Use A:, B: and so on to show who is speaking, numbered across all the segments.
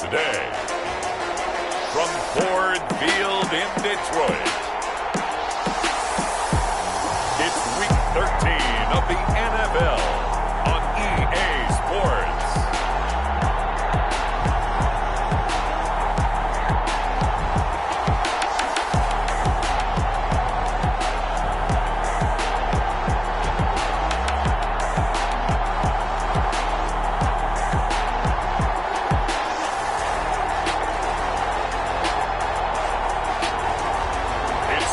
A: today, from Ford Field in Detroit, it's Week 13 of the NFL on EA Sports.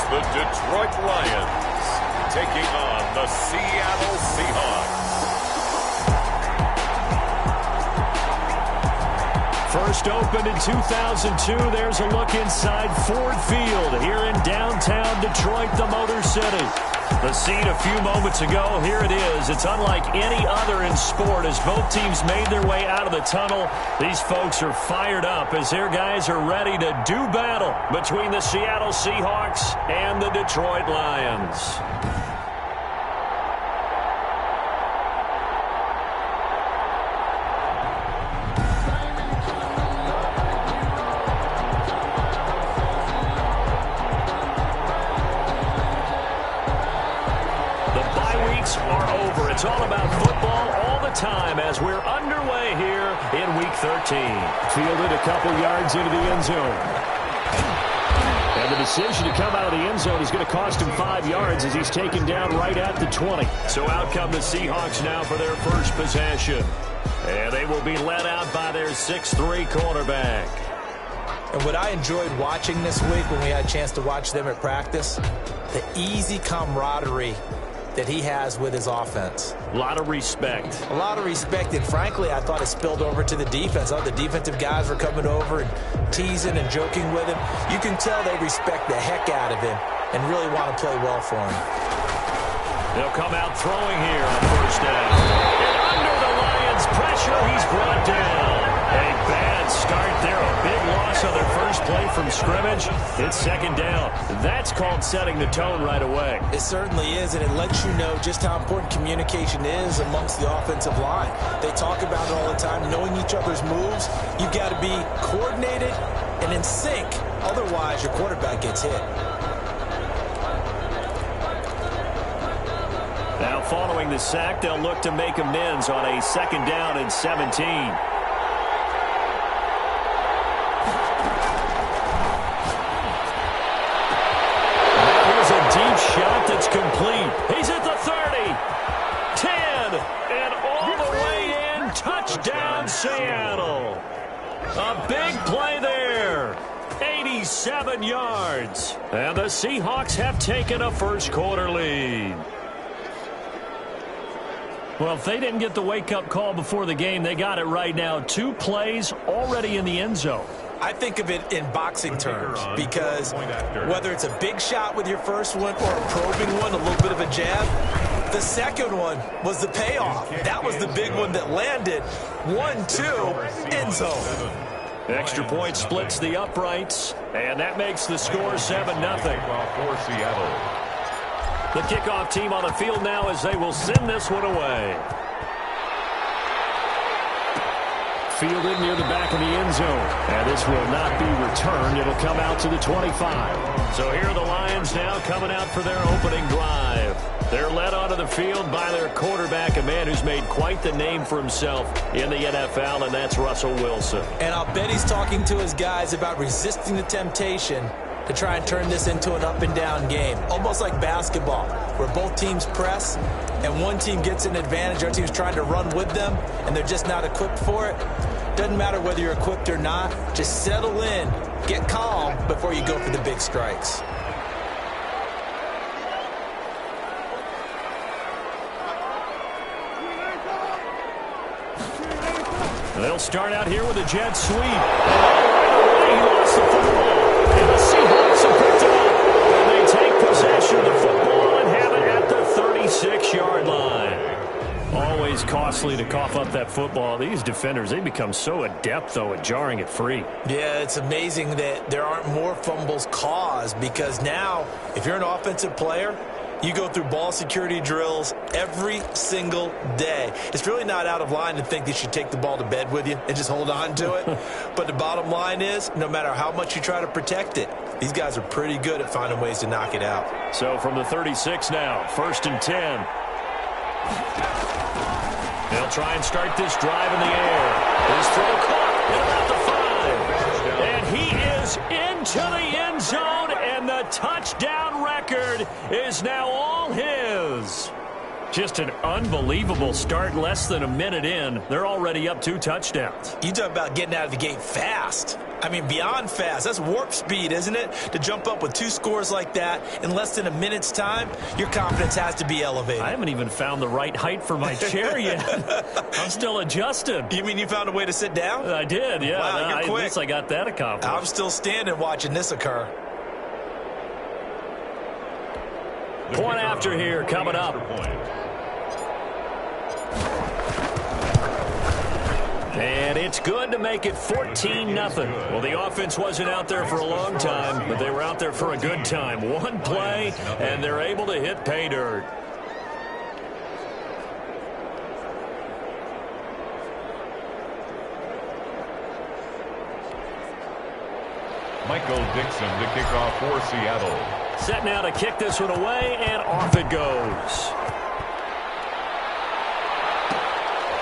A: The Detroit Lions taking on the Seattle Seahawks.
B: First opened in 2002, there's a look inside Ford Field here in downtown Detroit, the Motor City. The scene a few moments ago, here it is. It's unlike any other in sport as both teams made their way out of the tunnel. These folks are fired up as their guys are ready to do battle between the Seattle Seahawks and the Detroit Lions. Are over. It's all about football all the time as we're underway here in Week 13. Fielded a couple yards into the end zone. And the decision to come out of the end zone is going to cost him 5 yards as he's taken down right at the 20. So out come the Seahawks now for their first possession. And they will be led out by their 6'3" quarterback.
C: And what I enjoyed watching this week when we had a chance to watch them at practice, the easy camaraderie that he has with his offense.
B: A lot of respect.
C: A lot of respect, and frankly, I thought it spilled over to the defense. All the defensive guys were coming over and teasing and joking with him. You can tell they respect the heck out of him and really want to play well for him.
B: They'll come out throwing here on first down. And under the Lions' pressure, he's brought down. A bad start there. A big loss on their first play from scrimmage. It's second down. That's called setting the tone right away.
C: It certainly is, and it lets you know just how important communication is amongst the offensive line. They talk about it all the time, knowing each other's moves. You've got to be coordinated and in sync. Otherwise, your quarterback gets hit.
B: Now, following the sack, they'll look to make amends on a second down and 17. Deep shot that's complete. He's at the 30, 10, and all the way in. Touchdown, Seattle. A big play there. 87 yards. And the Seahawks have taken a first quarter lead. Well, if they didn't get the wake-up call before the game, they got it right now. 2 plays already in the end zone.
C: I think of it in boxing terms because whether it's a big shot with your first one or a probing one, a little bit of a jab, the second one was the payoff. That was the big one that landed. 1-2, end zone.
B: Extra point splits the uprights, and that makes the score 7-0.
A: For Seattle.
B: The kickoff team on the field now as they will send this one away. Fielded near the back of the end zone. And this will not be returned. It'll come out to the 25. So here are the Lions now coming out for their opening drive. They're led onto the field by their quarterback, a man who's made quite the name for himself in the NFL, and that's Russell Wilson.
C: And I'll bet he's talking to his guys about resisting the temptation to try and turn this into an up-and-down game. Almost like basketball, where both teams press, and one team gets an advantage, our team's trying to run with them, and they're just not equipped for it. Doesn't matter whether you're equipped or not. Just settle in, get calm before you go for the big strikes.
B: They'll start out here with a jet sweep. He lost the football, and the Seahawks have picked it up. And they take possession of the football and have it at the 36-yard line. Always costly to cough up that football. These defenders, they become so adept, though, at jarring it free.
C: Yeah, it's amazing that there aren't more fumbles caused because now, if you're an offensive player, You go through ball security drills every single day. It's really not out of line to think you should take the ball to bed with you and just hold on to it. But the bottom line is, no matter how much you try to protect it, these guys are pretty good at finding ways to knock it out.
B: So from the 36 now, 1st and 10. They'll try and start this drive in the air. His throw caught at about the 5. And he is into the end zone, and the touchdown record is now all his. Just an unbelievable start. Less than a minute in, they're already up 2 touchdowns.
C: You talk about getting out of the gate fast. I mean, beyond fast. That's warp speed, isn't it? To jump up with 2 scores like that in less than a minute's time, your confidence has to be elevated.
B: I haven't even found the right height for my chair yet. I'm still adjusting.
C: You mean you found a way to sit down?
B: I did, yeah.
C: Wow, you're quick.
B: At least I got that accomplished.
C: I'm still standing watching this occur.
B: Point after here coming up. And it's good to make it 14-0. Well, the offense wasn't out there for a long time, but they were out there for a good time. 1 play, and they're able to hit pay dirt.
A: Michael Dixon to kick off for Seattle.
B: Set now to kick this one away, and off it goes.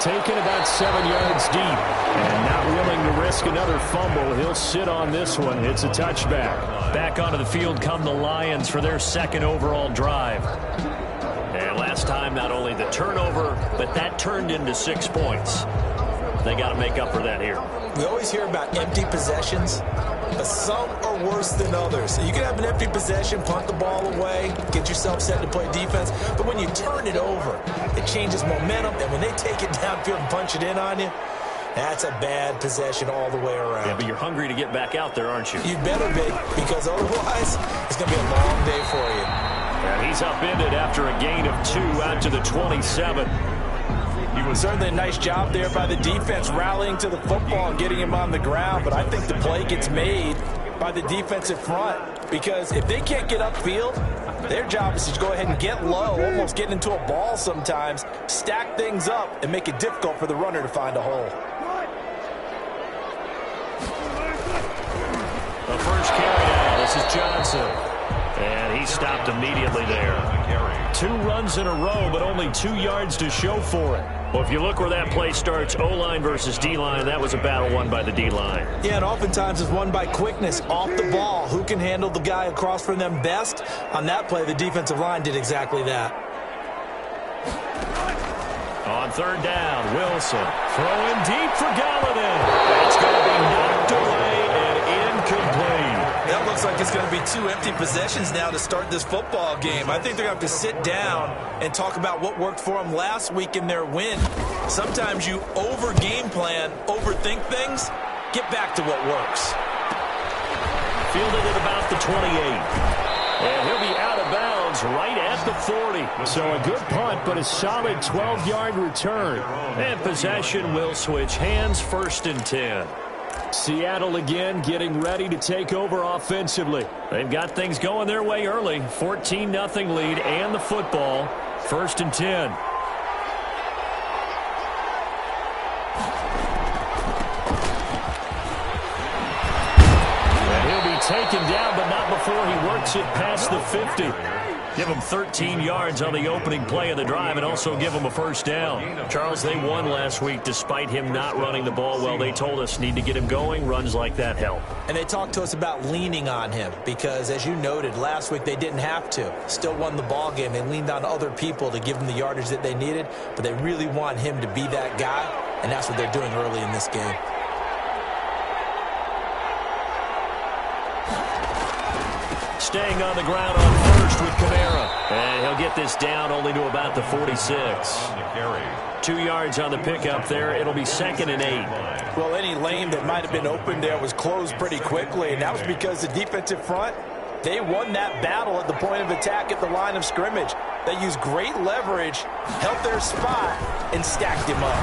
B: Taken about 7 yards deep, and not willing to risk another fumble. He'll sit on this one. It's a touchback. Back onto the field come the Lions for their 2nd overall drive. And last time, not only the turnover, but that turned into 6 points. They got to make up for that here.
C: We always hear about empty possessions, but some are worse than others. You can have an empty possession, punt the ball away, get yourself set to play defense, but when you turn it over, it changes momentum, and when they take it downfield and punch it in on you, that's a bad possession all the way around.
B: Yeah, but you're hungry to get back out there, aren't you?
C: You better be, because otherwise, it's going to be a long day for you.
B: And he's upended after a gain of 2 out to the 27.
C: Certainly a nice job there by the defense rallying to the football and getting him on the ground, but I think the play gets made by the defensive front, because if they can't get upfield, their job is to go ahead and get low, almost get into a ball sometimes, stack things up, and make it difficult for the runner to find a hole.
B: The first carry now. This is Johnson. And he stopped immediately there. 2 runs in a row, but only 2 yards to show for it. Well, if you look where that play starts, O-line versus D-line, that was a battle won by the D-line.
C: Yeah, and oftentimes it's won by quickness, off the ball. Who can handle the guy across from them best? On that play, the defensive line did exactly that.
B: On 3rd down, Wilson throwing deep for Galladay. It's going to be knocked away and incomplete.
C: That looks like it's going to be 2 empty possessions now to start this football game. I think they're going to have to sit down and talk about what worked for them last week in their win. Sometimes you over-game plan, overthink things. Get back to what works.
B: Fielded at about the 28. And he'll be out of bounds right at the 40. So a good punt, but a solid 12-yard return. And possession will switch hands, 1st and 10. Seattle again getting ready to take over offensively. They've got things going their way early. 14-0 lead and the football. 1st and 10. And he'll be taken down, but not before he works it past the 50. Give him 13 yards on the opening play of the drive and also give him a 1st down. Charles, they won last week despite him not running the ball well. They told us need to get him going. Runs like that help.
C: And they talked to us about leaning on him because, as you noted, last week they didn't have to. Still won the ball game. They leaned on other people to give them the yardage that they needed, but they really want him to be that guy, and that's what they're doing early in this game.
B: Staying on the ground on 1st with Kamara. And he'll get this down only to about the 46. 2 yards on the pickup there. It'll be 2nd and 8.
C: Well, any lane that might have been open there was closed pretty quickly, and that was because the defensive front, they won that battle at the point of attack at the line of scrimmage. They used great leverage, held their spot, and stacked him up.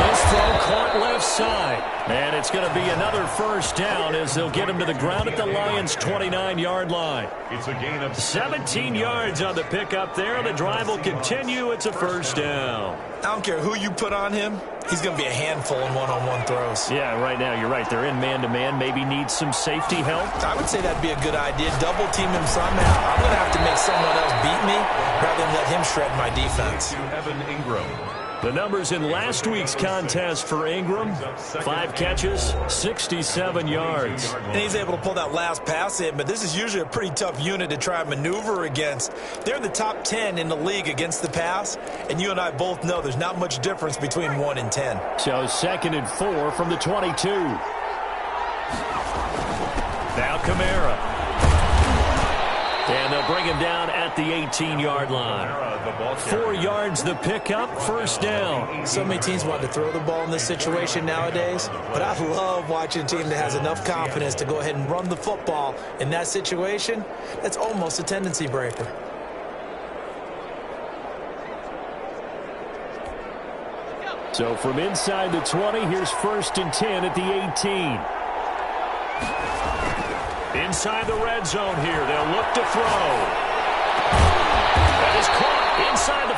B: This throw caught left side. And it's going to be another first down as they'll get him to the ground at the Lions' 29-yard line.
A: It's a gain of
B: 17 yards on the pickup there. The drive will continue. It's a first down.
C: I don't care who you put on him. He's going to be a handful in one-on-one throws.
B: Yeah, right now, you're right. They're in man-to-man. Maybe need some safety help.
C: I would say that'd be a good idea. Double team him somehow. I'm going to have to make someone else beat me rather than let him shred my defense.
A: to Evan Ingram.
B: The numbers in last week's contest for Ingram: 5 catches, 67 yards.
C: And he's able to pull that last pass in, but this is usually a pretty tough unit to try and maneuver against. They're in the top 10 in the league against the pass, and you and I both know there's not much difference between 1 and 10.
B: So 2nd and 4 from the 22. Now Kamara. And they'll bring him down at the 18-yard line. 4 yards the pickup, first down.
C: So many teams want to throw the ball in this situation nowadays, but I love watching a team that has enough confidence to go ahead and run the football in that situation. That's almost a tendency breaker.
B: So from inside the 20, here's 1st and 10 at the 18. Inside the red zone here, they'll look to throw. That is caught inside the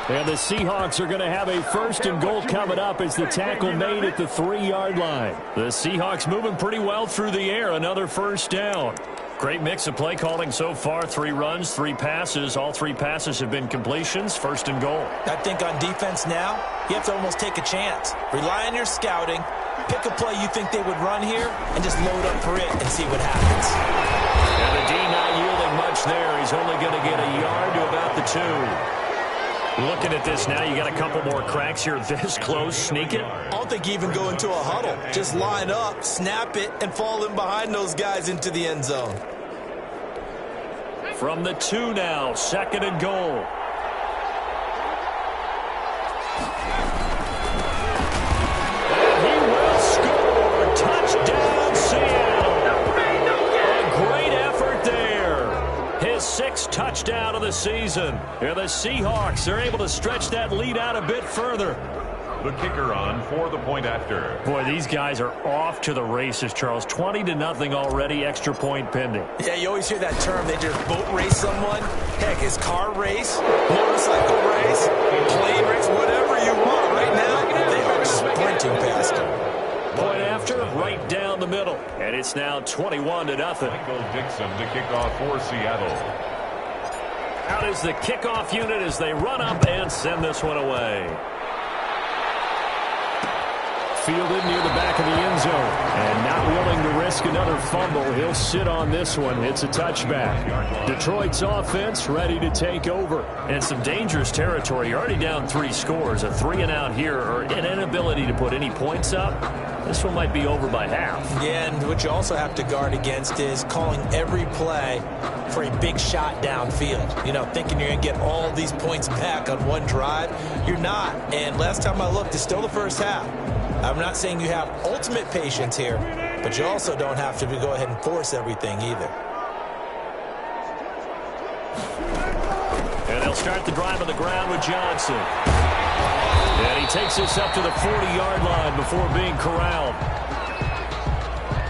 B: 5. And the Seahawks are going to have a 1st and goal coming up as the tackle made at the 3-yard line. The Seahawks moving pretty well through the air, another first down. Great mix of play calling so far. 3 runs, 3 passes. All 3 passes have been completions. 1st and goal.
C: I think on defense now, you have to almost take a chance. Rely on your scouting. Pick a play you think they would run here and just load up for it and see what happens.
B: And the D not yielding much there. He's only going to get a yard to about the 2. Looking at this now, you got a couple more cracks here this close. Sneak it.
C: I don't think you even go into a huddle. Just line up, snap it, and fall in behind those guys into the end zone.
B: From the 2 now, 2nd and goal. And he will score. Touchdown, Seattle. A great effort there. His 6th touchdown of the season. And the Seahawks are able to stretch that lead out a bit further.
A: The kicker on for the point after.
B: Boy, these guys are off to the races, Charles. 20-0 already, extra point pending.
C: Yeah, you always hear that term. They just boat race someone. Heck, it's car race, motorcycle race, plane race, whatever you want. Right now, they are sprinting past him.
B: Point after, right down the middle. And it's now 21-0.
A: Michael Dixon to kick off for Seattle.
B: Out is the kickoff unit as they run up and send this one away. Fielded near the back of the end zone. And not willing to risk another fumble. He'll sit on this one. It's a touchback. Detroit's offense ready to take over. And some dangerous territory. You're already down 3 scores. A 3-and-out here or an inability to put any points up. This one might be over by half.
C: Yeah, and what you also have to guard against is calling every play for a big shot downfield. You know, thinking you're going to get all these points back on one drive. You're not. And last time I looked, it's still the first half. I'm not saying you have ultimate patience here, but you also don't have to go ahead and force everything either.
B: And they'll start the drive on the ground with Johnson. And he takes this up to the 40-yard line before being corralled.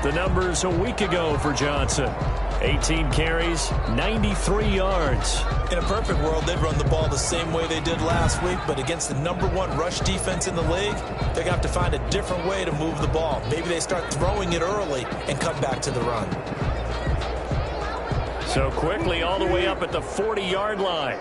B: The numbers a week ago for Johnson. 18 carries, 93 yards.
C: In a perfect world, they'd run the ball the same way they did last week, but against the #1 rush defense in the league, they're going to have to find a different way to move the ball. Maybe they start throwing it early and come back to the run.
B: So quickly all the way up at the 40-yard line.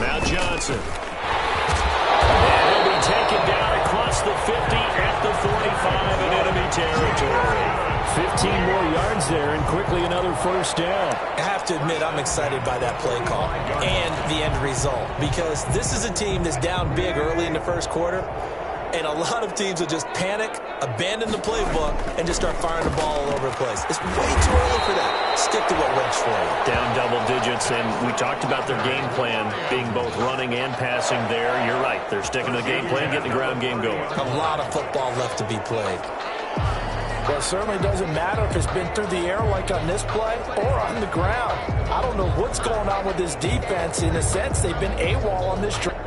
B: Now Johnson. And he'll be taken down across the 50 at the 45 in enemy territory. 15 more yards there and quickly another first down.
C: I have to admit I'm excited by that play call and the end result because this is a team that's down big early in the first quarter, and a lot of teams will just panic, abandon the playbook, and just start firing the ball all over the place. It's way too early for that. Stick to what works for you.
B: Down double digits, and we talked about their game plan being both running and passing there. You're right. They're sticking to the game plan, getting the ground game going.
C: A lot of football left to be played. Well, it certainly doesn't matter if it's been through the air like on this play or on the ground. I don't know what's going on with this defense. In a sense, they've been AWOL on this drive.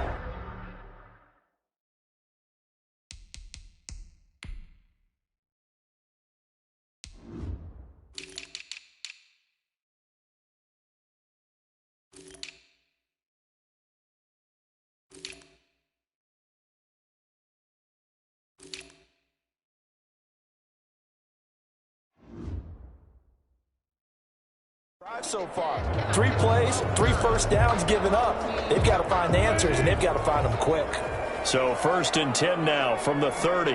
C: So far, 3 plays, 3 first downs given up. They've got to find answers, and they've got to find them quick.
B: So 1st and 10 now from the 30.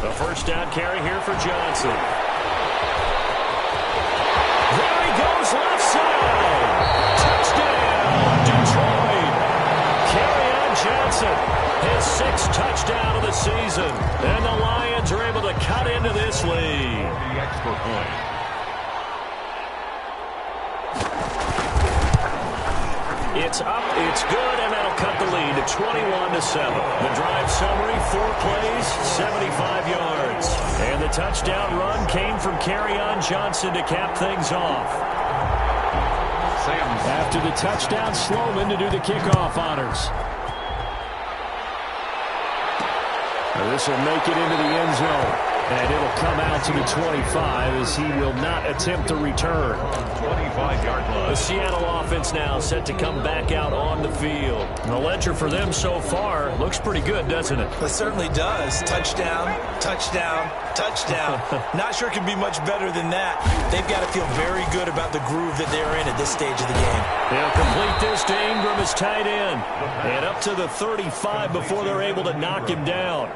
B: The first down carry here for Johnson. There he goes left side. Touchdown, Detroit. Kerryon Johnson, his 6th touchdown of the season. And the Lions are able to cut into this lead.
A: The extra point.
B: It's up, it's good, and that'll cut the lead to 21-7. The drive summary, 4 plays, 75 yards. And the touchdown run came from Kerryon Johnson to cap things off. After the touchdown, Sloman to do the kickoff honors. This will make it into the end zone. And it'll come out to the 25 as he will not attempt to return.
A: 25-yard line.
B: The Seattle offense now set to come back out on the field. The ledger for them so far looks pretty good, doesn't it?
C: It certainly does. Touchdown, touchdown, touchdown. Not sure it can be much better than that. They've got to feel very good about the groove that they're in at this stage of the game.
B: They'll complete this to Ingram as tight end. And up to the 35 before they're able to knock him down.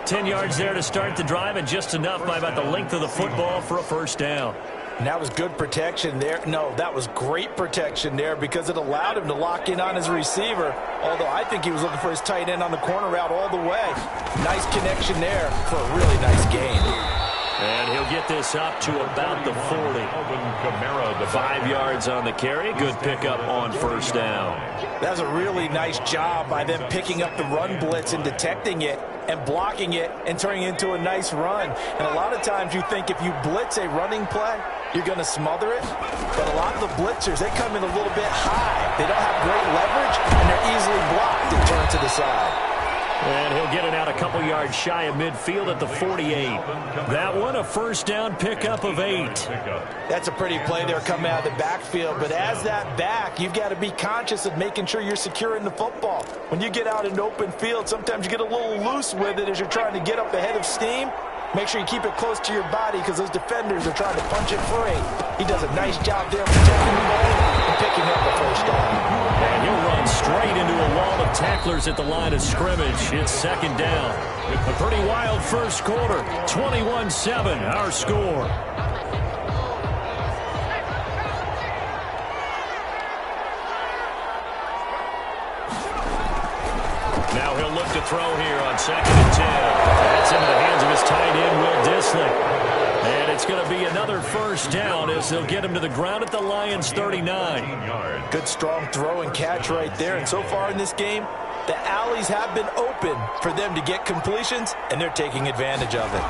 B: 10 yards there to start the drive, and just enough by about the length of the football for a first down.
C: And that was good protection there. No, that was great protection there because it allowed him to lock in on his receiver, although I think he was looking for his tight end on the corner route all the way. Nice connection there for a really nice gain.
B: And he'll get this up to about the 40. 5 yards on the carry. Good pickup on first down.
C: That's a really nice job by them picking up the run blitz and detecting it and blocking it and turning it into a nice run. And a lot of times you think if you blitz a running play, you're going to smother it. But a lot of the blitzers, they come in a little bit high. They don't have great leverage, and they're easily blocked and turned to the side.
B: And he'll get it out a couple yards shy of midfield at the 48. That one, a first down pickup of 8.
C: That's a pretty play there coming out of the backfield. But as that back, you've got to be conscious of making sure you're securing the football. When you get out in open field, sometimes you get a little loose with it as you're trying to get up ahead of steam. Make sure you keep it close to your body because those defenders are trying to punch it free. He does a nice job there protecting the ball and picking up the first down.
B: And he'll run straight into a wall of tacklers at the line of scrimmage. It's second down. A pretty wild first quarter. 21-7, our score. Now he'll look to throw here on 2nd and 10. That's into the hands of his tight end, Will Dissly. And it's going to be another first down as they'll get him to the ground at the Lions' 39.
C: Good strong throw and catch right there. And so far in this game, the alleys have been open for them to get completions, and they're taking advantage of it.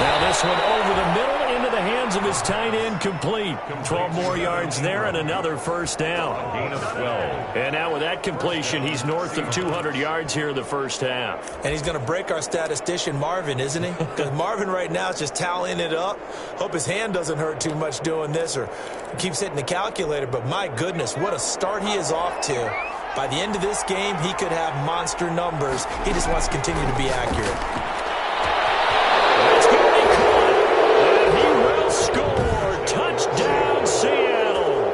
B: Now this one over the middle into the hands of his tight end, complete. 12 more yards there and another first down.
A: Gain of 12.
B: And now with that completion, he's north of 200 yards here in the first half.
C: And he's going to break our statistician Marvin, isn't he? Because Marvin right now is just tallying it up. Hope his hand doesn't hurt too much doing this or keeps hitting the calculator. But my goodness, what a start he is off to. By the end of this game, he could have monster numbers. He just wants to continue to be accurate.
B: Touchdown, Seattle.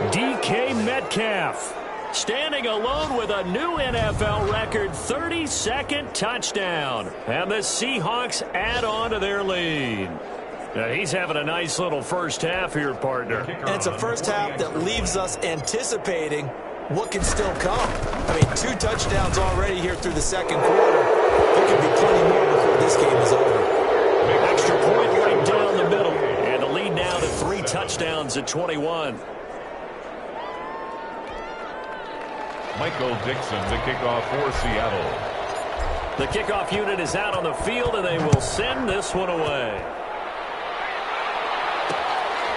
B: DK Metcalf standing alone with a new NFL record 32nd touchdown. And the Seahawks add on to their lead. Now he's having a nice little first half here, partner.
C: And it's a first half that leaves us anticipating what can still come. I mean, 2 touchdowns already here through the second quarter. There could be plenty more before this game is over.
B: Extra point right down the middle. And the lead now to 3 touchdowns at 21.
A: Michael Dixon, the kickoff for Seattle.
B: The kickoff unit is out on the field, and they will send this one away.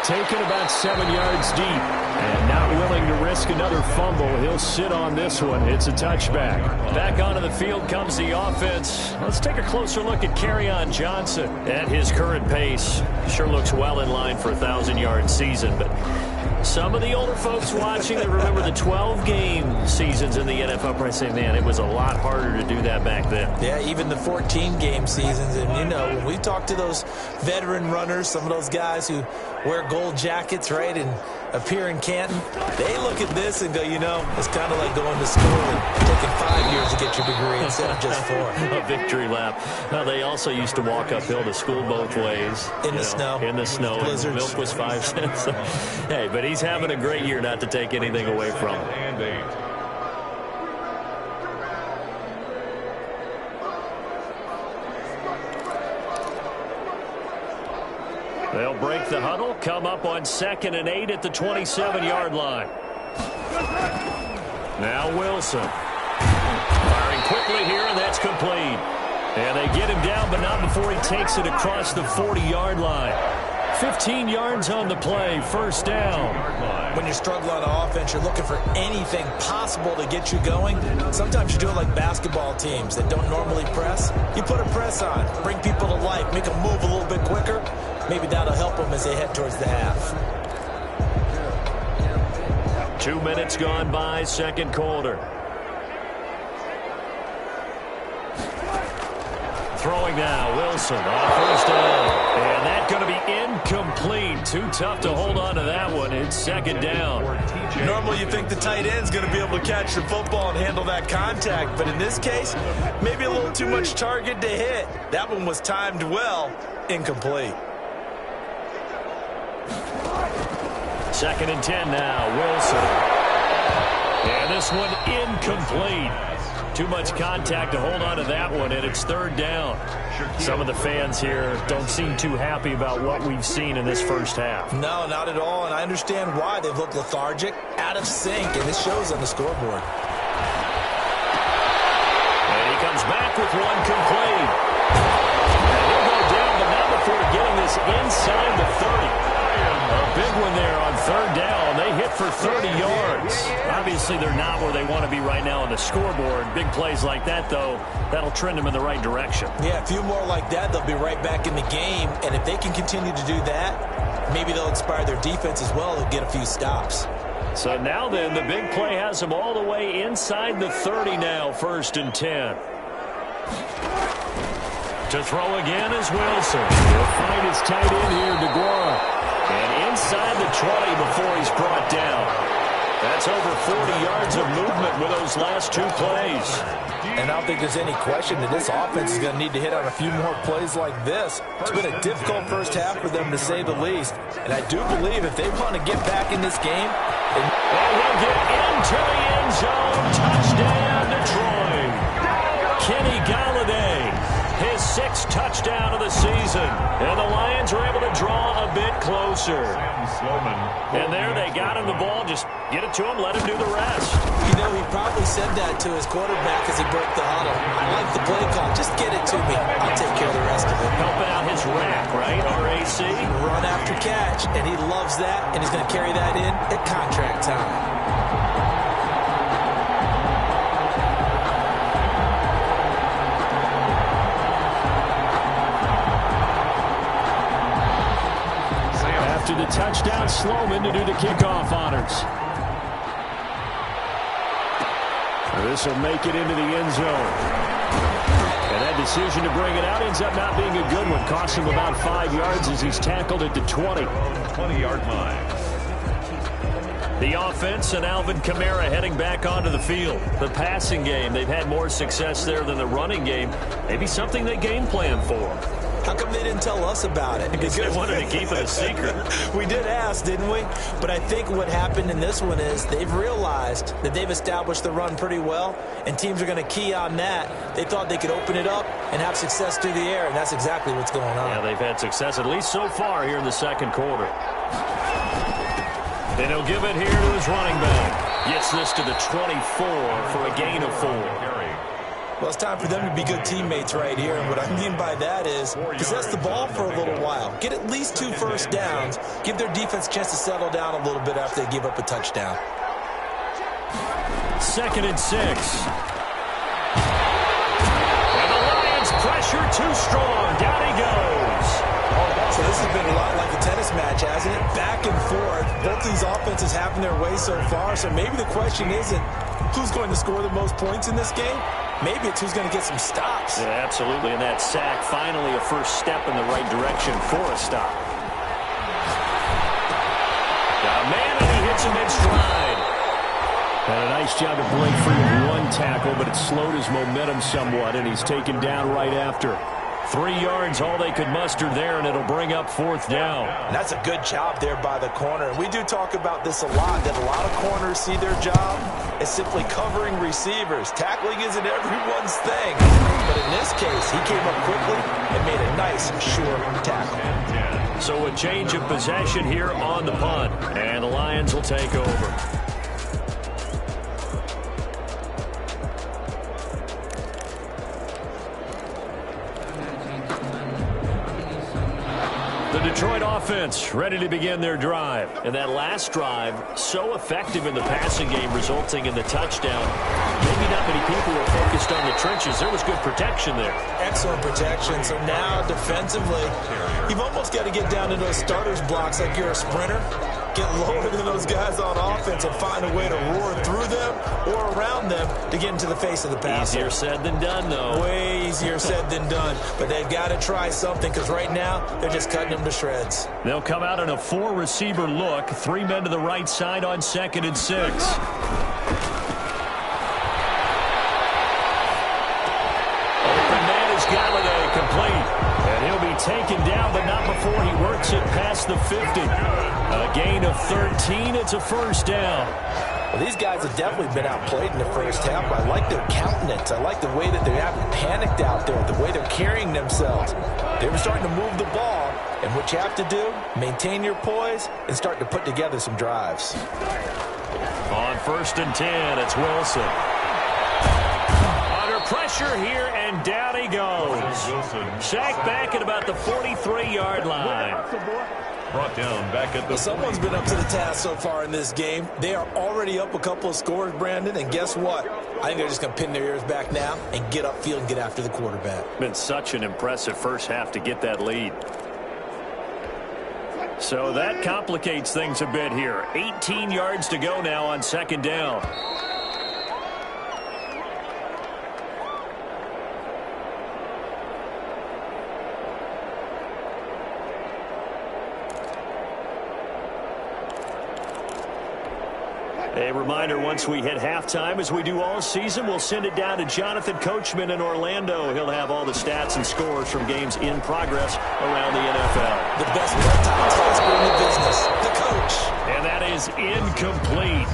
B: Taken about 7 yards deep, and not willing to risk another fumble. He'll sit on this one. It's a touchback. Back onto the field comes the offense. Let's take a closer look at Kerryon Johnson. At his current pace, sure looks well in line for a 1,000-yard season, but some of the older folks watching that remember the 12-game seasons in the NFL probably say, man, it was a lot harder to do that back then.
C: Yeah, even the 14-game seasons. And, you know, when we talk to those veteran runners, some of those guys who wear gold jackets, right, and appear in Canton, they look at this and go, you know, it's kind of like going to school and taking 5 years to get your degree instead of just 4.
B: A victory lap. Now, they also used to walk uphill to school both ways.
C: In the snow.
B: In the snow.
C: Blizzards.
B: Milk was 5 cents. Hey, but he's having a great year, not to take anything away from him. They'll break the huddle, come up on 2nd and 8 at the 27-yard line. Now Wilson. Firing quickly here, and that's complete. And they get him down, but not before he takes it across the 40-yard line. 15 yards on the play, first down.
C: When you're struggling on offense, you're looking for anything possible to get you going. Sometimes you do it like basketball teams that don't normally press. You put a press on, bring people to life, make them move a little bit quicker. Maybe that'll help them as they head towards the half.
B: 2 minutes gone by, second quarter. Throwing now, Wilson on first down. And that's going to be incomplete. Too tough to hold on to that one. It's second down.
C: Normally you think the tight end's going to be able to catch the football and handle that contact. But in this case, maybe a little too much target to hit. That one was timed well. Incomplete.
B: 2nd and 10 now, Wilson. And this one incomplete. Too much contact to hold on to that one, and it's third down. Some of the fans here don't seem too happy about what we've seen in this first half.
C: No, not at all, and I understand why. They've looked lethargic, out of sync, and this shows on the scoreboard.
B: And he comes back with one complete. And he'll go down, but not before getting this inside the 30. A big one there on third down. They hit for 30 yards. Obviously, they're not where they want to be right now on the scoreboard. Big plays like that, though, that'll trend them in the right direction.
C: Yeah, a few more like that, they'll be right back in the game. And if they can continue to do that, maybe they'll inspire their defense as well. They'll get a few stops.
B: So now then, the big play has them all the way inside the 30 now, 1st and 10. To throw again is Wilson. He'll find his tight end here, DeGuara. And inside the 20 before he's brought down. That's over 40 yards of movement with those last 2 plays.
C: And I don't think there's any question that this offense is going to need to hit on a few more plays like this. It's been a difficult first half for them, to say the least. And I do believe if they want to get back in this game,
B: they will get into the end zone. Touchdown, Detroit. Kenny Galladay, his 6th touchdown of the season. And the Lions are able to draw a bit closer. And there they got him the ball. Just get it to him, let him do the rest.
C: You know, he probably said that to his quarterback as he broke the huddle. I like the play call. Just get it to me. I'll take care of the rest of it.
B: Helping out his rack, right? RAC.
C: Run after catch, and he loves that, and he's going to carry that in at contract time.
B: To the touchdown, Sloman to do the kickoff honors. This will make it into the end zone. And that decision to bring it out ends up not being a good one. Cost him about 5 yards as he's tackled at the 20.
A: 20-yard line.
B: The offense and Alvin Kamara heading back onto the field. The passing game, they've had more success there than the running game. Maybe something they game plan for.
C: How come they didn't tell us about it?
B: Because they wanted to keep it a secret.
C: We did ask, didn't we? But I think what happened in this one is they've realized that they've established the run pretty well, and teams are going to key on that. They thought they could open it up and have success through the air, and that's exactly what's going on.
B: Yeah, they've had success, at least so far, here in the second quarter. And he'll give it here to his running back. Gets this to the 24 for a gain of 4.
C: Well, it's time for them to be good teammates right here. And what I mean by that is possess the ball for a little while. Get at least 2 first downs. Give their defense a chance to settle down a little bit after they give up a touchdown.
B: 2nd and 6. And the Lions pressure too strong. Down he goes.
C: So this has been a lot like a tennis match, hasn't it? Back and forth. Both these offenses having their way so far. So maybe the question isn't who's going to score the most points in this game. Maybe it's who's going to get some stops.
B: Yeah, absolutely. And that sack, finally a first step in the right direction for a stop. Now, man, and he hits him mid-stride. And a nice job to break free of 1 tackle, but it slowed his momentum somewhat, and he's taken down right after. 3 yards, all they could muster there, and it'll bring up 4th down.
C: And that's a good job there by the corner. And we do talk about this a lot, that a lot of corners see their job as simply covering receivers. Tackling isn't everyone's thing. But in this case, he came up quickly and made a nice, sure tackle.
B: So a change of possession here on the punt, and the Lions will take over. The Detroit offense ready to begin their drive. And that last drive, so effective in the passing game, resulting in the touchdown. Maybe not many people were focused on the trenches. There was good protection there.
C: Excellent protection. So now, defensively, you've almost got to get down to those starters blocks like you're a sprinter. Get lower than those guys on offense and find a way to roar through them or around them to get into the face of the passer.
B: Easier said than done, though.
C: Way easier said than done. But they've got to try something because right now they're just cutting them to shreds.
B: They'll come out in a 4-receiver look. 3 men to the right side on 2nd and 6. Open man is Galladay, complete. And he'll be taken down, but not before he works it past the 50. A gain of 13. It's a first down.
C: Well, these guys have definitely been outplayed in the first half. I like their countenance. I like the way that they haven't panicked out there, the way they're carrying themselves. They were starting to move the ball, and what you have to do, maintain your poise and start to put together some drives.
B: On 1st and 10, it's Wilson. Under pressure here, and down he goes. Sacked back at about the 43-yard line.
A: Brought down back at the...
C: Well, someone's been up to the task so far in this game. They are already up a couple of scores, Brandon, and guess what? I think they're just going to pin their ears back now and get upfield and get after the quarterback.
B: Been such an impressive first half to get that lead. So that complicates things a bit here. 18 yards to go now on 2nd down. A reminder, once we hit halftime, as we do all season, we'll send it down to Jonathan Coachman in Orlando. He'll have all the stats and scores from games in progress around the NFL.
C: The best taskmaster in the business, the coach.
B: And that is incomplete.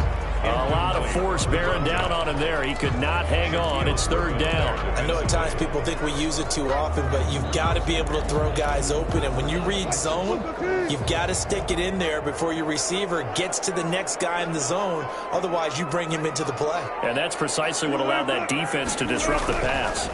B: A lot of force bearing down on him there. He could not hang on. It's 3rd down.
C: I know at times people think we use it too often, but you've got to be able to throw guys open. And when you read zone, you've got to stick it in there before your receiver gets to the next guy in the zone. Otherwise, you bring him into the play.
B: And that's precisely what allowed that defense to disrupt the pass.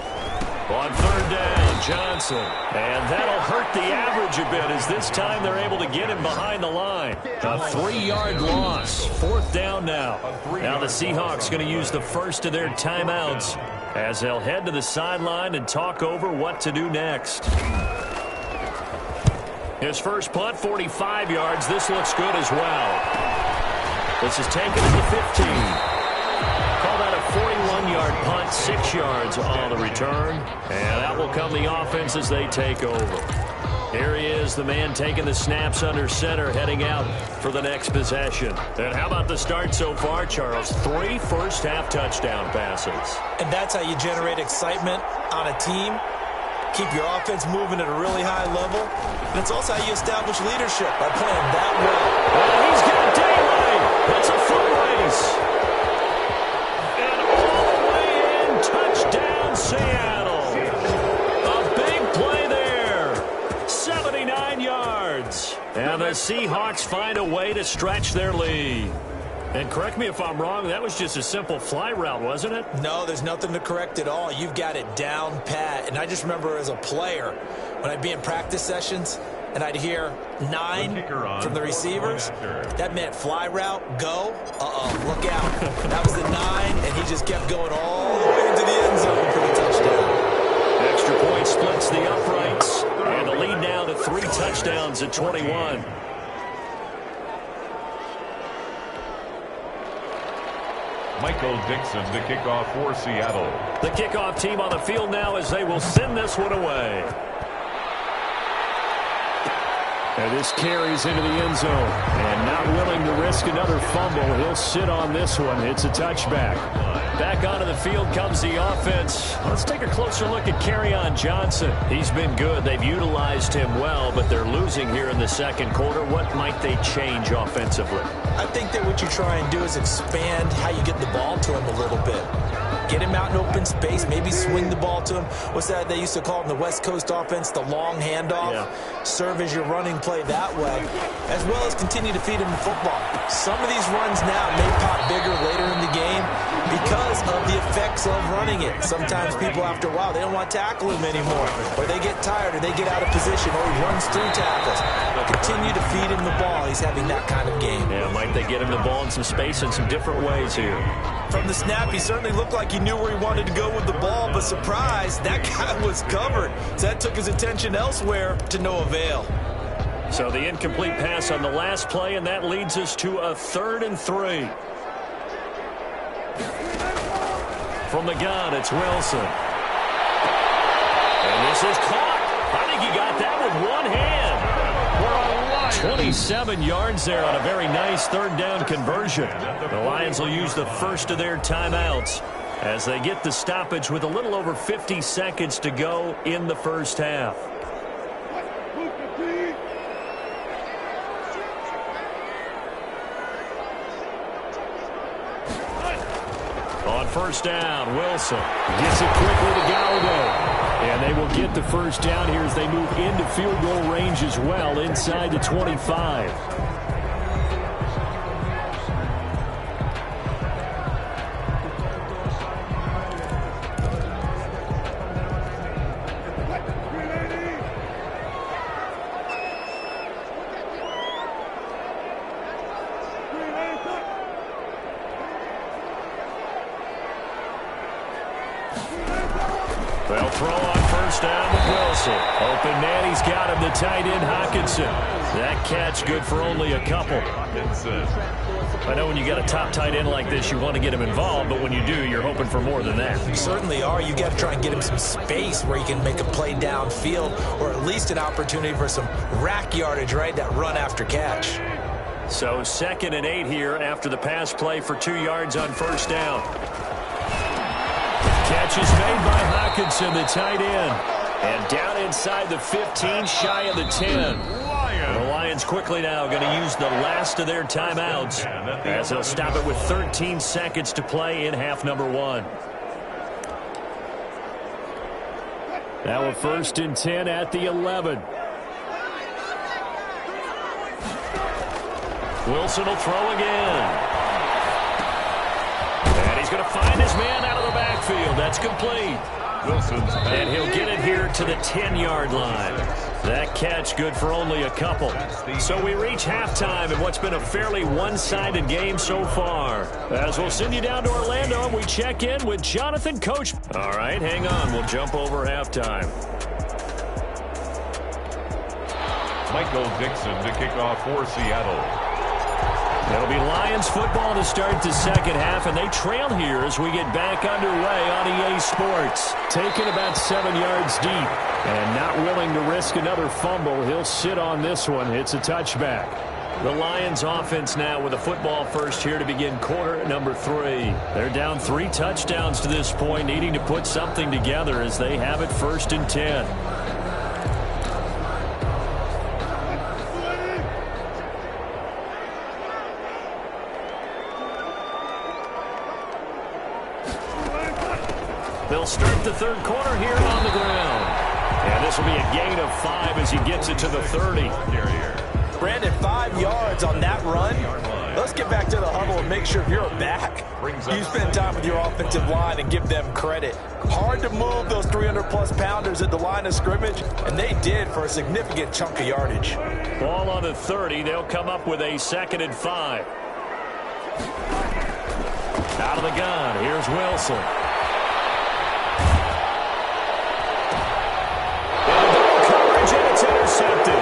B: On 3rd down, Johnson. And that'll hurt the average a bit as this time they're able to get him behind the line. A 3-yard loss. 4th down now. Now the Seahawks going to use the first of their timeouts as they'll head to the sideline and talk over what to do next. His first punt, 45 yards. This looks good as well. This is taken at the 15. Call that a 41-yard punt, 6 yards on the return. And that will come the offense as they take over. Here he is, the man taking the snaps under center, heading out for the next possession. And how about the start so far, Charles? 3 first-half touchdown passes.
C: And that's how you generate excitement on a team. Keep your offense moving at a really high level. And it's also how you establish leadership by playing that well.
B: And he's got daylight. That's a foot race. And all the way in, touchdown Seattle. A big play there. 79 yards. And the Seahawks find a way to stretch their lead. And correct me if I'm wrong, that was just a simple fly route, wasn't it?
C: No, there's nothing to correct at all. You've got it down pat. And I just remember as a player, when I'd be in practice sessions and I'd hear 9 from the receivers, that meant fly route, go, look out. That was the 9, and he just kept going all the way into the end zone for the touchdown.
B: Extra point splits the uprights, and the lead now to 3 touchdowns at 21.
A: Michael Dixon to kick off for Seattle.
B: The kickoff team on the field now as they will send this one away. And this carries into the end zone. And not willing to risk another fumble, he'll sit on this one. It's a touchback. Back onto the field comes the offense. Let's take a closer look at Kerryon Johnson. He's been good. They've utilized him well, but they're losing here in the second quarter. What might they change offensively?
C: I think that what you try and do is expand how you get the ball to him a little bit. Get him out in open space, maybe swing the ball to him. What's that they used to call it in the West Coast offense, the long handoff? Yeah. Serve as your running play that way, as well as continue to feed him the football. Some of these runs now may pop bigger later in the game because of the effects of running it. Sometimes people, after a while, they don't want to tackle him anymore, or they get tired, or they get out of position, or he runs through tackles. Continue to feed him the ball. He's having that kind of game.
B: Yeah, might they get him the ball in some space in some different ways here?
C: From the snap, he certainly looked like he knew where he wanted to go with the ball, but surprise, that guy was covered. So that took his attention elsewhere to no avail.
B: So the incomplete pass on the last play, and that leads us to a 3rd and 3. From the gun, it's Wilson. And this is caught. I think he got that with one hand. 27 yards there on a very nice 3rd down conversion. The Lions will use the first of their timeouts as they get the stoppage with a little over 50 seconds to go in the first half. On first down, Wilson gets it quickly to Gallagher. And they will get the first down here as they move into field goal range as well, inside the 25. They'll throw on first down with Wilson. Open man, he's got him, the tight end, Hockenson. That catch good for only a couple. I know when you got a top tight end like this, you want to get him involved, but when you do, you're hoping for more than that.
C: You certainly are. You got to try and get him some space where he can make a play downfield, or at least an opportunity for some rack yardage, right? That run after catch.
B: So 2nd and 8 here after the pass play for 2 yards on first down. Catch is made by Hockenson, the tight end. And down inside the 15, shy of the 10. The Lions quickly now going to use the last of their timeouts as they'll stop it with 13 seconds to play in half number 1. Now a 1st and 10 at the 11. Wilson will throw again. And he's going to find his man out of the backfield. That's complete. And he'll get it here to the 10-yard line. That catch good for only a couple. So we reach halftime in what's been a fairly one-sided game so far. As we'll send you down to Orlando and we check in with Jonathan Coach. All right, hang on. We'll jump over halftime.
A: Michael Dixon to kick off for Seattle.
B: It'll be Lions football to start the second half, and they trail here as we get back underway on EA Sports. Taken about 7 yards deep, and not willing to risk another fumble. He'll sit on this one. It's a touchback. The Lions offense now with a football first here to begin quarter number 3. They're down 3 touchdowns to this point, needing to put something together as they have it 1st and 10. They'll start the third quarter here on the ground. And this will be a gain of 5 as he gets it to the 30.
C: Brandon, 5 yards on that run. Let's get back to the huddle and make sure you're back. You spend time with your offensive line and give them credit. Hard to move those 300-plus pounders at the line of scrimmage, and they did for a significant chunk of yardage.
B: Ball on the 30. They'll come up with a 2nd and 5. Out of the gun. Here's Wilson. Coverage, and it's intercepted.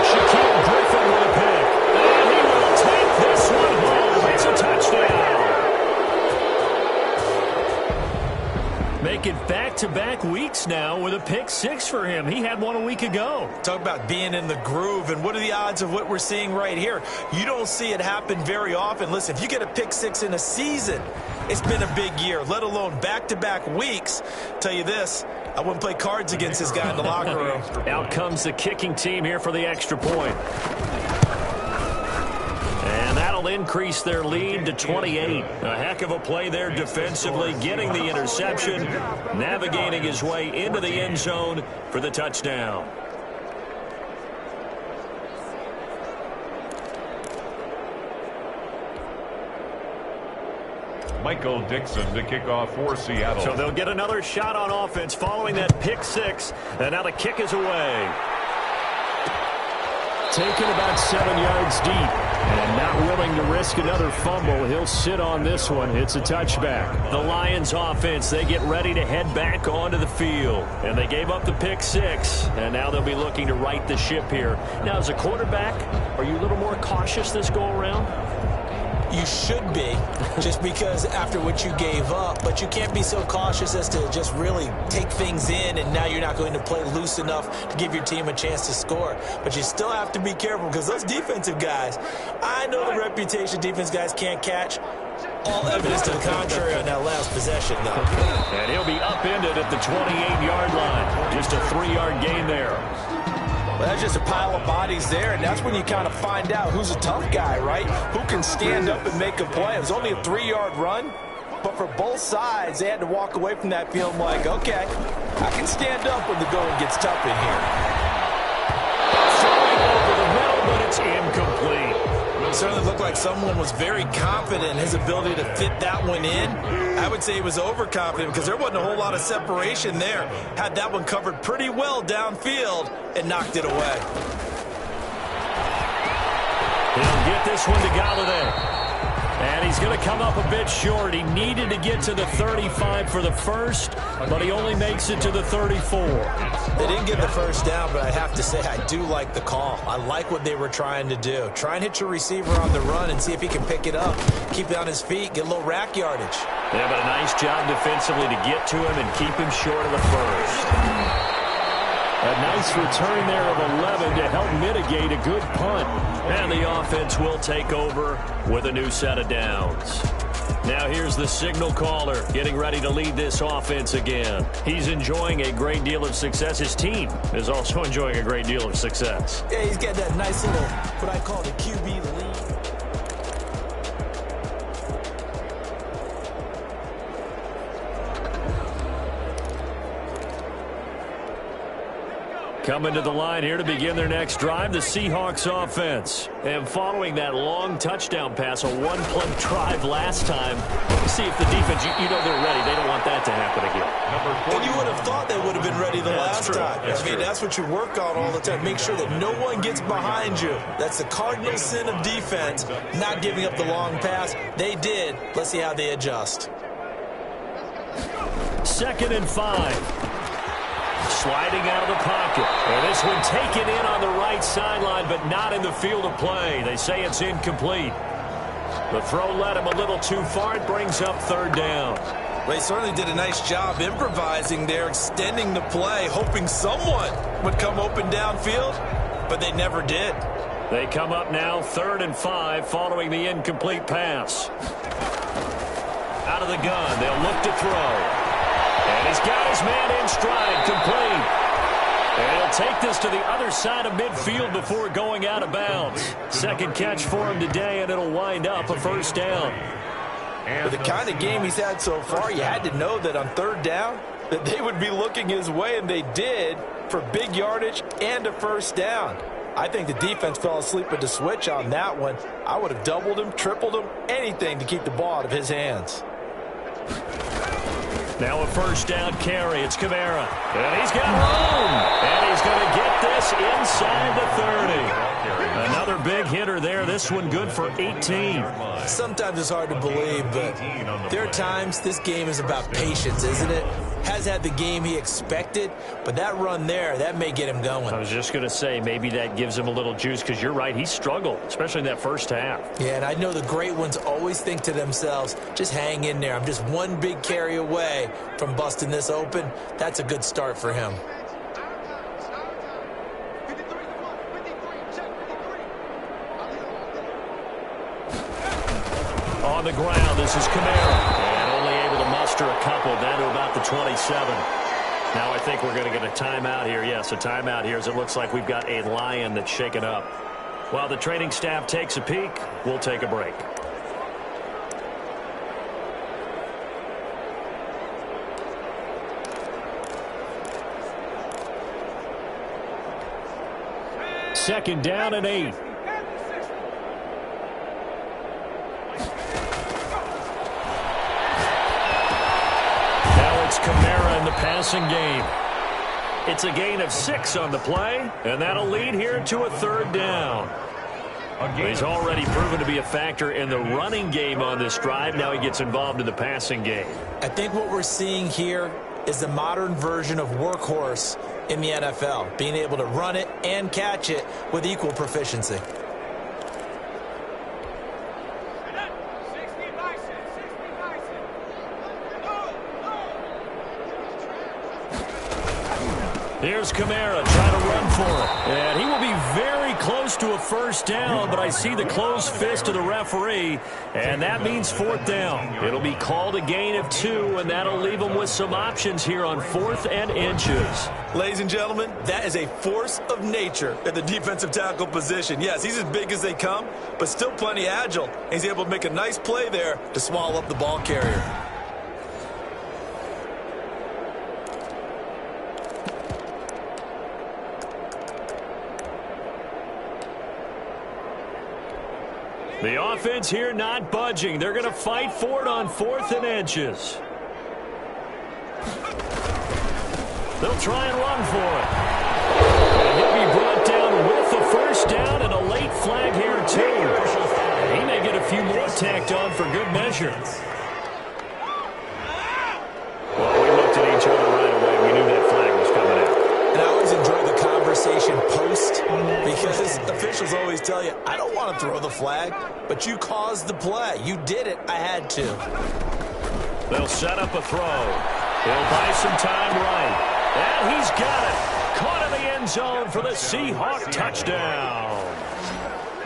B: Shaquille Griffin with a pick. And he will take this one home. It's a touchdown. Making back-to-back weeks now with a pick 6 for him. He had one a week ago.
C: Talk about being in the groove, and what are the odds of what we're seeing right here? You don't see it happen very often. Listen, if you get a pick 6 in a season, it's been a big year, let alone back-to-back weeks. Tell you this, I wouldn't play cards against this guy in the locker room.
B: Out comes the kicking team here for the extra point. And that'll increase their lead to 28. A heck of a play there defensively, getting the interception, navigating his way into the end zone for the touchdown.
A: Michael Dixon to kick off for Seattle.
B: So they'll get another shot on offense following that pick 6. And now the kick is away. Taken about 7 yards deep. And not willing to risk another fumble. He'll sit on this one. It's a touchback. The Lions offense, they get ready to head back onto the field. And they gave up the pick 6. And now they'll be looking to right the ship here. Now, as a quarterback, are you a little more cautious this go-around?
C: You should be, just because after what you gave up, but you can't be so cautious as to just really take things in, and now you're not going to play loose enough to give your team a chance to score. But you still have to be careful, because those defensive guys, I know the reputation defense guys can't catch. All evidence to the contrary on that last possession, though.
B: And he'll be upended at the 28-yard line. Just a 3-yard gain there.
C: Well, that's just a pile of bodies there, and that's when you kind of find out who's a tough guy, right? Who can stand up and make a play. It was only a 3-yard run, but for both sides, they had to walk away from that feeling like, okay, I can stand up when the going gets tough in here.
B: Throwing over the middle, but it's incomplete.
C: It certainly looked like someone was very confident in his ability to fit that one in. I would say he was overconfident because there wasn't a whole lot of separation there. Had that one covered pretty well downfield and knocked it away.
B: He'll get this one to Galladay. And he's going to come up a bit short. He needed to get to the 35 for the first, but he only makes it to the 34.
C: They didn't get the first down, but I have to say I do like the call. I like what they were trying to do. Try and hit your receiver on the run and see if he can pick it up. Keep it on his feet, get a little rack yardage.
B: Yeah, but a nice job defensively to get to him and keep him short of the first. A nice return there of 11 to help mitigate a good punt. And the offense will take over with a new set of downs. Now here's the signal caller getting ready to lead this offense again. He's enjoying a great deal of success. His team is also enjoying a great deal of success.
C: Yeah, he's got that nice little, what I call the QB lead.
B: Coming to the line here to begin their next drive, the Seahawks offense. And following that long touchdown pass, a one-play drive last time, see if the defense, you know they're ready. They don't want that to happen again.
C: And you would have thought they would have been ready the last time. That's what you work on all the time. Make sure that no one gets behind you. That's the cardinal sin of defense, not giving up the long pass. They did. Let's see how they adjust.
B: 2nd and 5. Sliding out of the pocket. And this one taken in on the right sideline, but not in the field of play. They say it's incomplete. The throw led him a little too far. It brings up 3rd down.
C: Well, he certainly did a nice job improvising there, extending the play, hoping someone would come open downfield, but they never did.
B: They come up now 3rd and 5 following the incomplete pass. Out of the gun. They'll look to throw. And he's got his man in stride, complete. And he'll take this to the other side of midfield before going out of bounds. 2nd catch for him today, and it'll wind up a 1st down.
C: With the kind of game he's had so far, you had to know that on 3rd down, that they would be looking his way, and they did, for big yardage and a 1st down. I think the defense fell asleep at the switch on that one. I would have doubled him, tripled him, anything to keep the ball out of his hands.
B: Now a first down carry. It's Kamara. And he's got room. And he's going to get this inside the 30. Another big hitter there. This one good for 18.
C: Sometimes it's hard to believe, but there are times this game is about patience, isn't it? Has had the game he expected, but that run there, that may get him going.
B: I was just going to say, maybe that gives him a little juice, because you're right, he struggled, especially in that first half.
C: Yeah, and I know the great ones always think to themselves, just hang in there. I'm just one big carry away from busting this open. That's a good start for him.
B: On the ground, this is Kamara. And only able to muster a couple down to about the 27. Now I think we're going to get a timeout here. Yes, a timeout here, as it looks like we've got a Lion that's shaken up. While the training staff takes a peek, we'll take a break. Second down and 8. It's Kamara in the passing game. It's a gain of 6 on the play, and that'll lead here to a third down. He's already proven to be a factor in the running game on this drive. Now he gets involved in the passing game.
C: I think what we're seeing here is the modern version of workhorse in the NFL, being able to run it and catch it with equal proficiency.
B: Here's Kamara trying to run for it. And he will be very close to a first down, but I see the closed fist of the referee, and that means fourth down. It'll be called a gain of 2, and that'll leave him with some options here on 4th and inches.
C: Ladies and gentlemen, that is a force of nature at the defensive tackle position. Yes, he's as big as they come, but still plenty agile. He's able to make a nice play there to swallow up the ball carrier.
B: The offense here not budging. They're going to fight for it on 4th and inches. They'll try and run for it. And he'll be brought down with the first down and a late flag here too. And he may get a few more tacked on for good measure. Well, we looked at each other right away. We knew that flag was coming out.
C: And I always enjoy the conversation post, because officials always tell you, I don't want to throw the flag, but you caused the play. You did it. I had to.
B: They'll set up a throw. He'll buy some time right. And he's got it. Caught in the end zone for the Seahawk touchdown.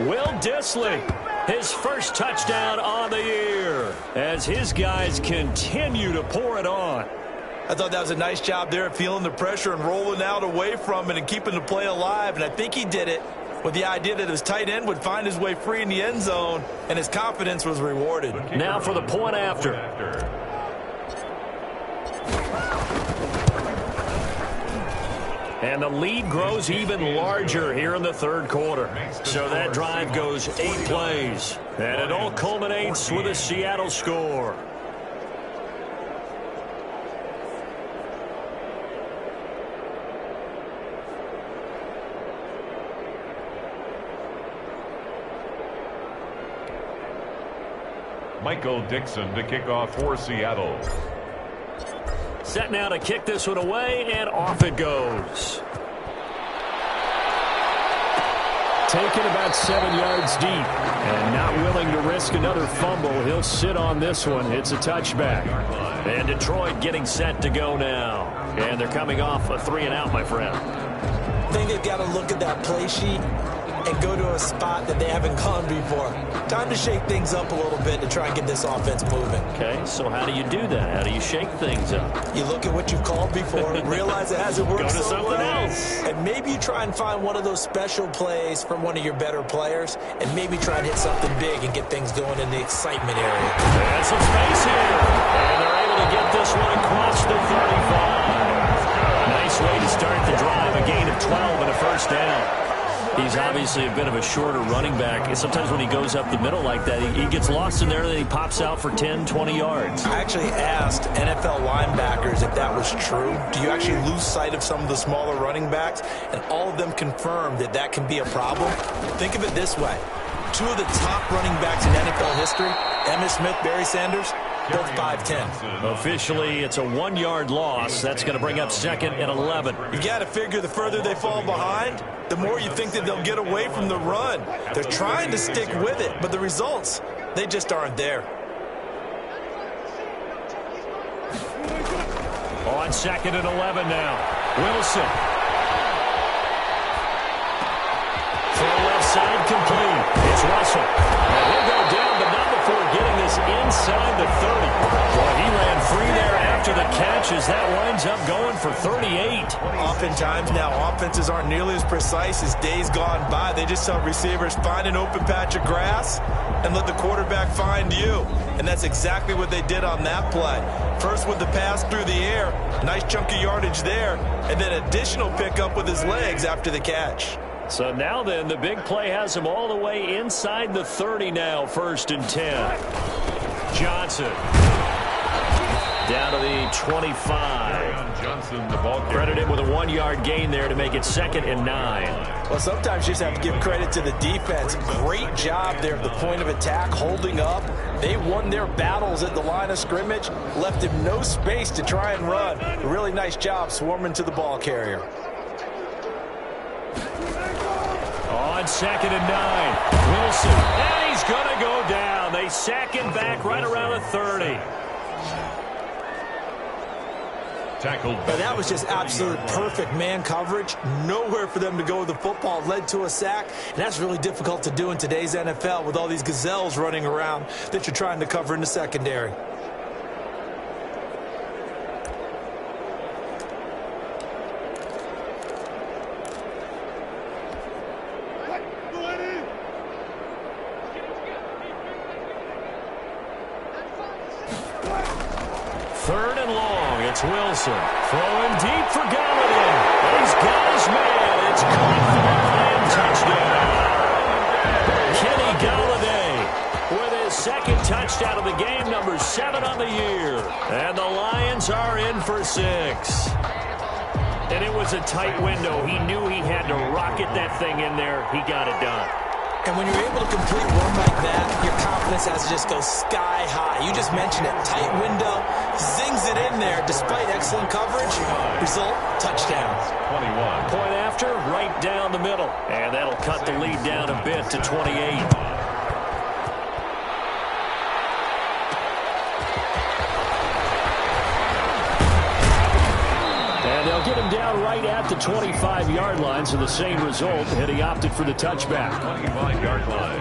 B: Will Dissly, his first touchdown on the year, as his guys continue to pour it on.
C: I thought that was a nice job there, feeling the pressure and rolling out away from it and keeping the play alive. And I think he did it with the idea that his tight end would find his way free in the end zone, and his confidence was rewarded.
B: Now for the point after. And the lead grows even larger here in the third quarter. So that drive goes 8 plays. And it all culminates with a Seattle score.
A: Michael Dixon to kick off for Seattle.
B: Set now to kick this one away, and off it goes. Taken about 7 yards deep, and not willing to risk another fumble. He'll sit on this one. It's a touchback. And Detroit getting set to go now. And they're coming off a 3-and-out, my friend.
C: I think they've got to look at that play sheet and go to a spot that they haven't gone before. Time to shake things up a little bit to try and get this offense moving.
B: Okay, so how do you do that? How do you shake things up?
C: You look at what you've called before, realize it hasn't worked
B: Go to
C: so
B: something
C: well,
B: else.
C: and maybe you try and find one of those special plays from one of your better players, and maybe try and hit something big and get things going in the excitement area.
B: There's some space here, and they're able to get this one across the 35. Nice way to start the drive, a gain of 12 and a first down. He's obviously a bit of a shorter running back. And sometimes when he goes up the middle like that, he gets lost in there, and then he pops out for 10, 20 yards.
C: I actually asked NFL linebackers if that was true. Do you actually lose sight of some of the smaller running backs? And all of them confirmed that that can be a problem. Think of it this way. Two of the top running backs in NFL history, Emmitt Smith, Barry Sanders, both 5'10".
B: Officially, it's a 1-yard loss. That's going to bring up 2nd and 11.
C: You got to figure the further they fall behind, the more you think that they'll get away from the run. They're trying to stick with it, but the results, they just aren't there.
B: On 2nd and 11 now. Wilson. Throw left side complete. It's Russell. And he'll go down, but not before getting this inside the 30. Boy, he ran free there after the catch as that winds up going for 38.
C: Oftentimes now, offenses aren't nearly as precise as days gone by. They just tell receivers, find an open patch of grass and let the quarterback find you. And that's exactly what they did on that play. First with the pass through the air, nice chunk of yardage there, and then additional pickup with his legs after the catch.
B: So now then, the big play has him all the way inside the 30 now, 1st and 10. Johnson. Down to the 25.
A: Johnson, the ball
B: Credited with a 1-yard gain there to make it 2nd and 9.
C: Well, sometimes you just have to give credit to the defense. Great job there at the point of attack, holding up. They won their battles at the line of scrimmage, left him no space to try and run. A really nice job swarming to the ball carrier.
B: On 2nd and 9, Wilson, and he's going to go down. They sack him back right around the 30.
A: Tackled.
C: But that was just absolute perfect man coverage. Nowhere for them to go with the football. Led to a sack, and that's really difficult to do in today's NFL with all these gazelles running around that you're trying to cover in the secondary.
B: It's Wilson throwing deep for Galladay. And he's got his man. It's caught for a Kenny Galladay with his 2nd touchdown of the game, number 7 on the year. And the Lions are in for 6. And it was a tight window. He knew he had to rocket that thing in there. He got it done.
C: And when you're able to complete a run like that, your confidence has to just go sky high. You just mentioned it. Tight window, zings it in there despite excellent coverage. Result, touchdown.
A: 21.
B: Point after, right down the middle. And that'll cut the lead down a bit to 28. They'll get him down right at the 25-yard line, so the same result, and he opted for the touchback.
A: 25-yard line.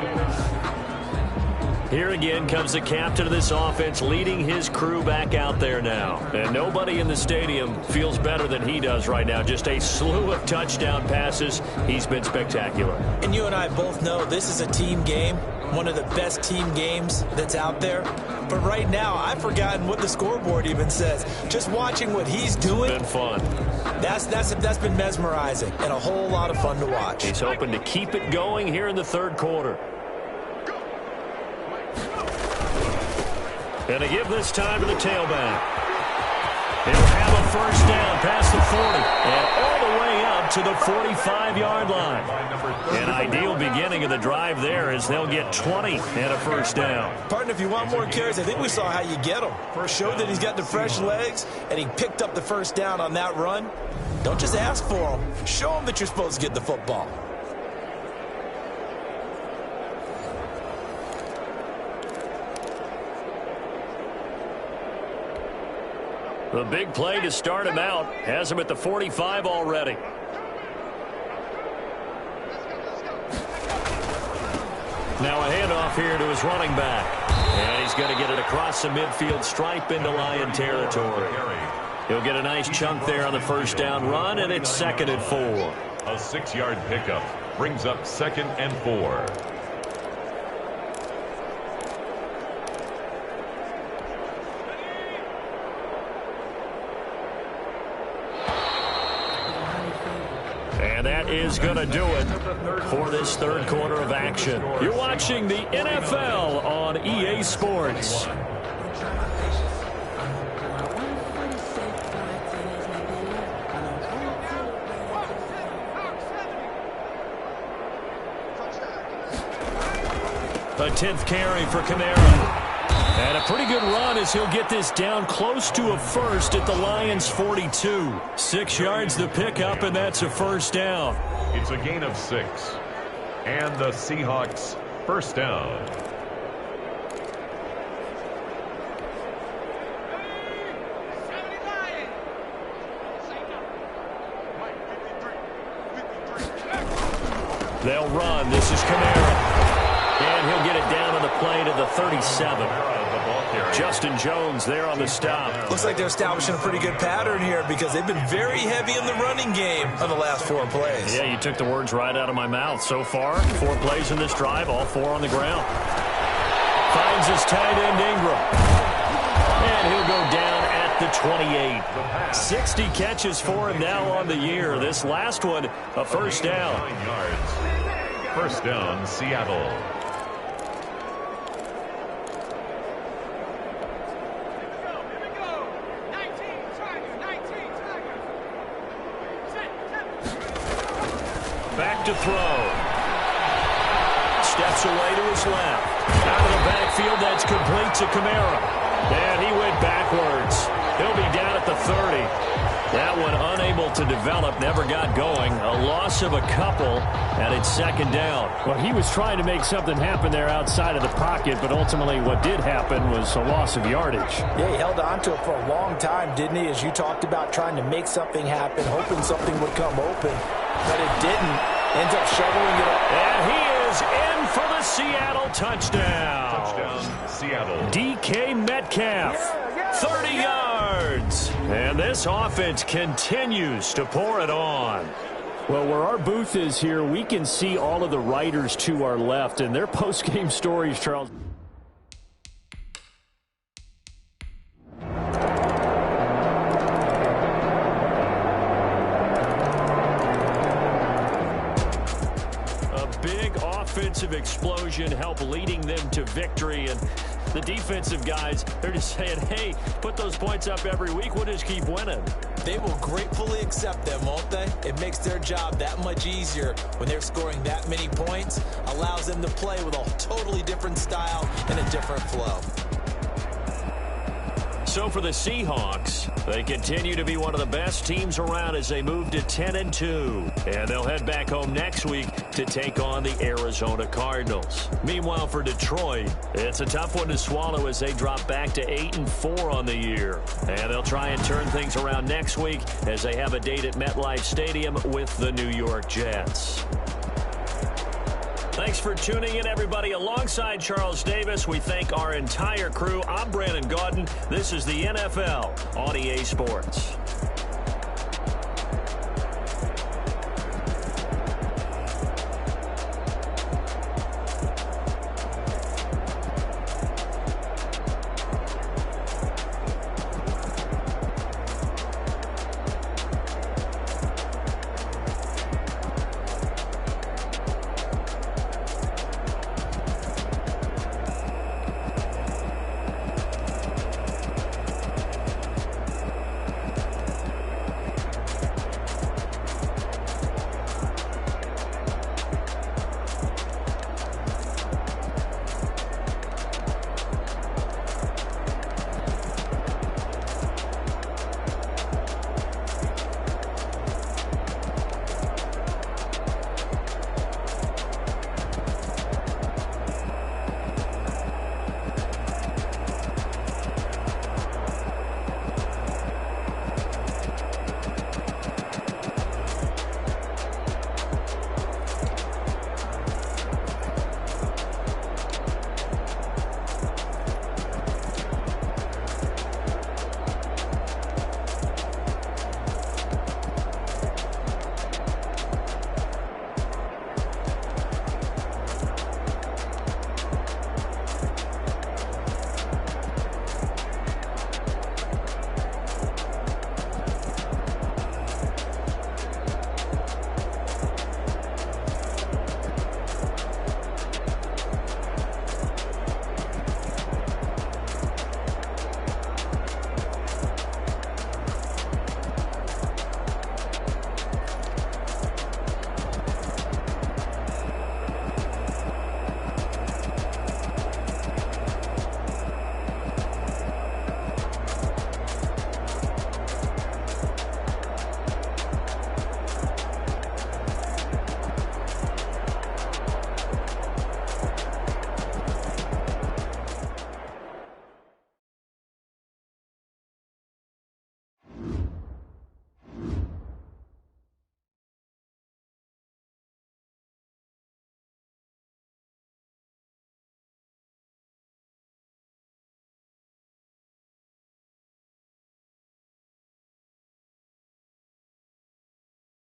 B: Here again comes the captain of this offense, leading his crew back out there now. And nobody in the stadium feels better than he does right now. Just a slew of touchdown passes. He's been spectacular.
C: And you and I both know this is a team game, one of the best team games that's out there. But right now, I've forgotten what the scoreboard even says. Just watching what he's doing.
B: It's been fun.
C: That's been mesmerizing and a whole lot of fun to watch.
B: He's hoping to keep it going here in the 3rd quarter. And to give this time to the tailback. He'll have a 1st down past the 40 and all the way up to the 45-yard line. An ideal beginning of the drive there as they'll get 20 and a 1st down.
C: Partner, if you want more carries, I think we saw how you get them. Showed that he's got the fresh legs, and he picked up the 1st down on that run. Don't just ask for them. Show them that you're supposed to get the football.
B: The big play to start him out has him at the 45 already. Now a handoff here to his running back. And he's going to get it across the midfield stripe into Lion territory. He'll get a nice chunk there on the 1st down run, and it's 2nd and 4.
A: A 6-yard pickup brings up 2nd and 4.
B: is going to do it for this third quarter of action. You're watching the NFL on EA Sports. A 10th carry for Kamara. And a pretty good run as he'll get this down close to a first at the Lions' 42. 6 yards the pickup, and that's a first down.
A: It's a gain of 6. And the Seahawks first down.
B: They'll run. This is Kamara. And he'll get it down on the play to the 37. Justin Jones there on the stop.
C: Looks like they're establishing a pretty good pattern here because they've been very heavy in the running game on the last 4 plays.
B: Yeah, you took the words right out of my mouth. So far, 4 plays in this drive, all 4 on the ground. Finds his tight end Ingram. And he'll go down at the 28. 60 catches for him now on the year. This last one, a first down.
A: 9 yards. First down, Seattle.
B: Back to throw. Steps away to his left. Out of the backfield, that's complete to Kamara. And he went backwards. He'll be down at the 30. That one unable to develop, never got going. A loss of a couple, and it's second down.
D: Well, he was trying to make something happen there outside of the pocket, but ultimately what did happen was a loss of yardage.
C: Yeah, he held on to it for a long time, didn't he? As you talked about trying to make something happen, hoping something would come open, but it didn't. Ends up shoveling it up.
B: And he is in for the Seattle touchdown.
A: Touchdown, Seattle.
B: DK Metcalf, 30 yards. And this offense continues to pour it on.
D: Well, where our booth is here, we can see all of the writers to our left and their post-game stories, Charles.
B: Offensive explosion help leading them to victory, and the defensive guys, they're just saying, hey, put those points up every week, we'll just keep winning.
C: They will gratefully accept them, won't they? It makes their job that much easier when they're scoring that many points, allows them to play with a totally different style and a different flow.
B: So for the Seahawks, they continue to be one of the best teams around as they move to 10-2. And they'll head back home next week to take on the Arizona Cardinals. Meanwhile, for Detroit, it's a tough one to swallow as they drop back to 8-4 on the year. And they'll try and turn things around next week as they have a date at MetLife Stadium with the New York Jets. Thanks for tuning in, everybody. Alongside Charles Davis, we thank our entire crew. I'm Brandon Gaudin. This is the NFL on EA Sports.